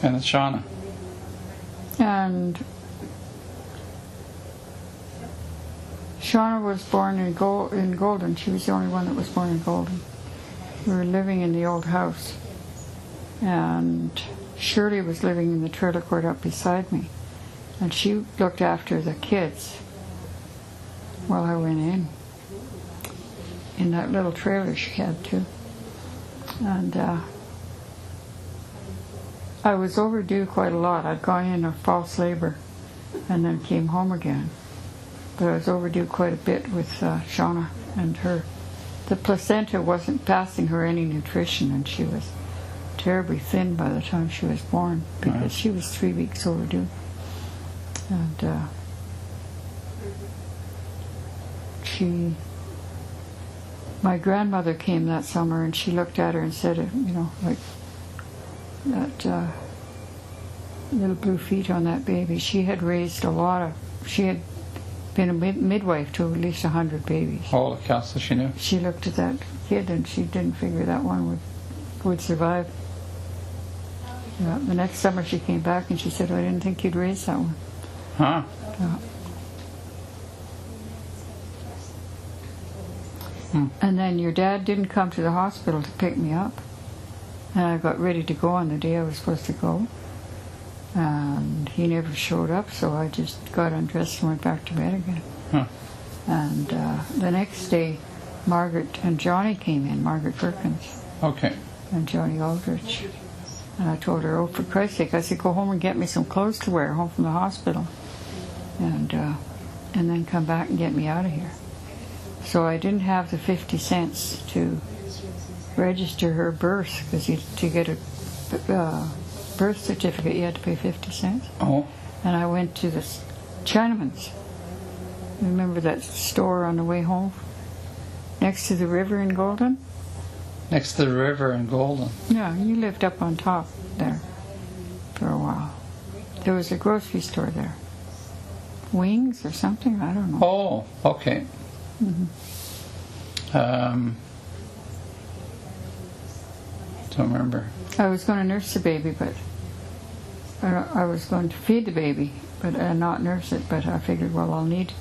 And it's Shauna. And Shauna was born in Golden. She was the only one that was born in Golden. We were living in the old house. And Shirley was living in the trailer court up beside me. And she looked after the kids while I went in that little trailer she had too. And I was overdue quite a lot. I'd gone in a false labor and then came home again. But I was overdue quite a bit with Shauna and her. The placenta wasn't passing her any nutrition, and she was terribly thin by the time she was born because she was 3 weeks overdue. And my grandmother came that summer, and she looked at her and said, you know, like that little blue feet on that baby. She had raised she had been a midwife to at least 100 babies. Holy cow, so she knew. She looked at that kid and she didn't figure that one would survive. Yeah, the next summer she came back and she said, I didn't think you'd raise that one. Huh? Yeah. And then your dad didn't come to the hospital to pick me up. And I got ready to go on the day I was supposed to go. And he never showed up, so I just got undressed and went back to bed again. Huh. And the next day, Margaret and Johnny came in, Margaret Perkins. Okay. And Johnny Aldrich. And I told her, oh, for Christ's sake, I said, go home and get me some clothes to wear home from the hospital. And then come back and get me out of here. So I didn't have the 50 cents to register her birth, because to get a birth certificate you had to pay 50 cents. Oh. And I went to the Chinaman's. Remember that store on the way home? Next to the river in Golden? Next to the river in Golden. Yeah, you lived up on top there for a while. There was a grocery store there. Wings or something? I don't know. Oh, okay. Mm-hmm. Don't remember. I was going to nurse the baby, but I was going to feed the baby, but not nurse it. But I figured, well, I'll need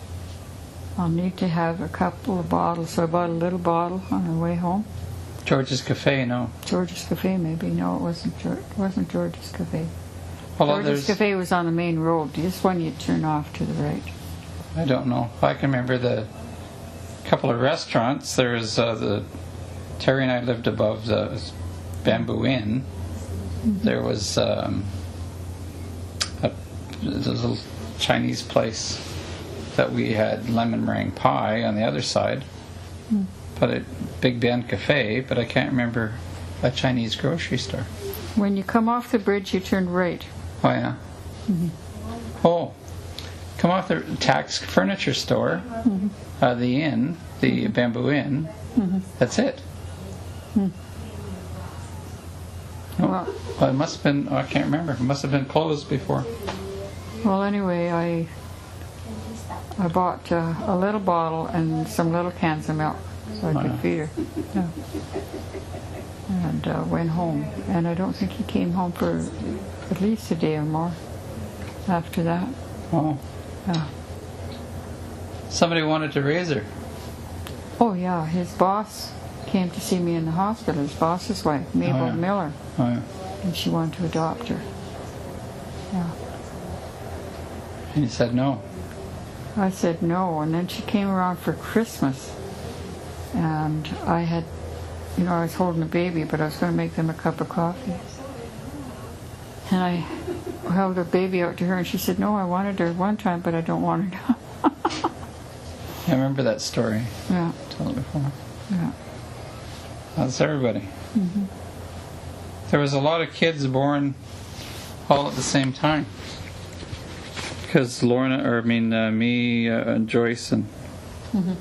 to have a couple of bottles, so I bought a little bottle on the way home. George's Cafe, no. George's Cafe, maybe. No, it wasn't George's Cafe. Although George's Cafe was on the main road. This one you turn off to the right. I don't know. I can remember the couple of restaurants. There was Terry and I lived above the Bamboo Inn. Mm-hmm. There was a little Chinese place that we had lemon meringue pie on the other side. Mm. But a Big Bend Cafe, but I can't remember a Chinese grocery store. When you come off the bridge, you turn right. Oh, yeah. Mm-hmm. Oh, come off the Tax Furniture Store, mm-hmm. The inn, the mm-hmm. Bamboo Inn. Mm-hmm. That's it. Mm. Oh, well, it must have been, I can't remember. It must have been closed before. Well, anyway, I bought a little bottle and some little cans of milk so I could feed her. Yeah. And went home. And I don't think he came home for at least a day or more after that. Oh. Yeah. Somebody wanted to raise her. Oh, yeah. His boss came to see me in the hospital. His boss's wife, Mabel Miller. Oh, yeah. And she wanted to adopt her. Yeah. And you said no. I said no, and then she came around for Christmas, and I was holding a baby, but I was going to make them a cup of coffee. And I held the baby out to her, and she said, no, I wanted her one time, but I don't want her now. I remember that story. Yeah. Told it before. Yeah. That's everybody. Mm-hmm. There was a lot of kids born all at the same time. Because me and Joyce and mm-hmm.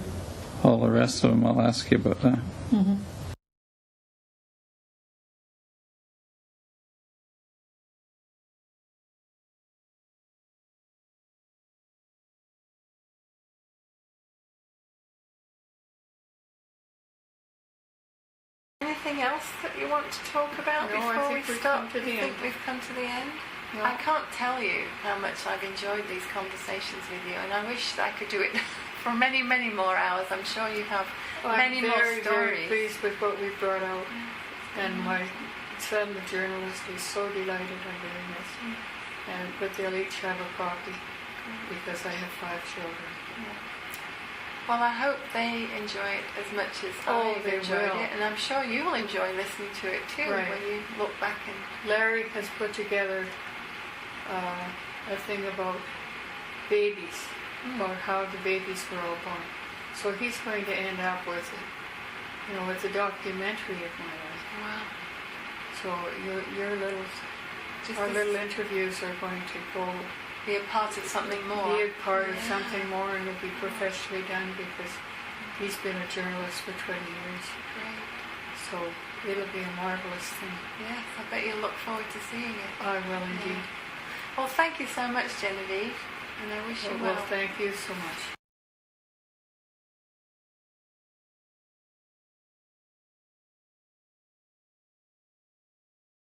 all the rest of them, I'll ask you about that. Mm-hmm. anything else that you want to talk about No, I before think we we've stop? come to the You think end. we've come to the end? No. I can't tell you how much I've enjoyed these conversations with you, and I wish I could do it for many, many more hours. I'm sure you have many I'm more very, very stories. pleased with what we brought out. And my son, the journalist, is so delighted I'm doing this. But they'll each have a copy because I have 5 children. Well, I hope they enjoy it as much as Oh, I've they enjoyed will. it, and I'm sure you'll enjoy listening to it too Right. when you look back and. Larry has put together a thing about babies, about how the babies were all born. So he's going to end up with, with a documentary of my life. Wow. So your little, Just our this- little interviews are going to go Be a part of something more. be a part of something more, and it'll be professionally done because he's been a journalist for 20 years. Great. So it'll be a marvelous thing. Yes, I bet you'll look forward to seeing it. I will indeed. Well, thank you so much, Genevieve, and I wish you well. Well, thank you so much.